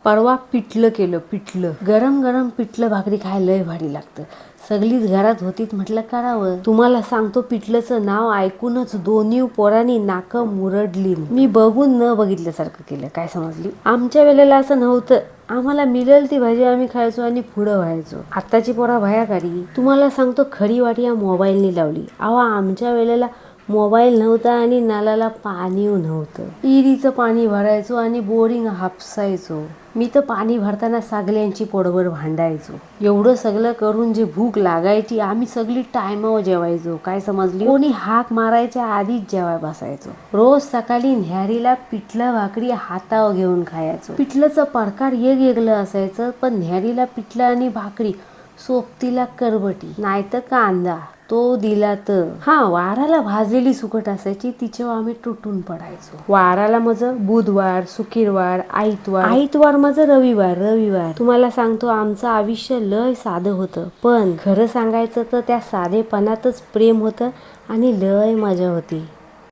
परवा पिठलं केलं. पिठलं गरम गरम पिठलं भाकरी खायला लय भारी लागतं. सगळीच घरात होतीत, म्हटलं करावं. तुम्हाला सांगतो, पिठलंचं नाव ऐकूनच दोन्ही पोरांनी नाकं मुरडली. मी बघून न बघितल्यासारखं केलं. काय समजली? आमच्या वेळेला असं नव्हतं. आम्हाला मिळेल ती भाजी आम्ही खायचो आणि पुढं व्हायचो. आत्ताची पोरा भयाकारी. तुम्हाला सांगतो, खरी वाटी या मोबाईलनी लावली. आमच्या वेळेला मोबाईल नव्हता आणि नळाला पाणी नव्हतं. विहिरीचं पाणी भरायचो आणि बोरिंग हापसायचो. मी तर पाणी भरताना सगळ्यांची पोटभर भांडायचो. एवढं सगळं करून जे भूक लागायची, आम्ही सगळी टायमावर जेवायचो. काय समजली? कोणी हाक मारायच्या आधीच जेवाय बसायचो. रोज सकाळी न्याहारीला पिठलं भाकरी हातावर घेऊन खायचो. पिठलंचं प्रकार वेगवेगळं असायचं, पण न्याहारीला पिठलं आणि भाकरी, सोबतीला करबटी नाहीतर कांदा तो दिला तर. वाराला भाजलेली सुकट असायची, तिच्यावर आम्ही तुटून पडायचो. वाराला माझं बुधवार, शुक्रवार, आईतवार माझं रविवार. तुम्हाला सांगतो, आमचं आयुष्य लय साधं होतं, पण खरं सांगायचं तर त्या साधेपणातच प्रेम होतं आणि लय मजा होती.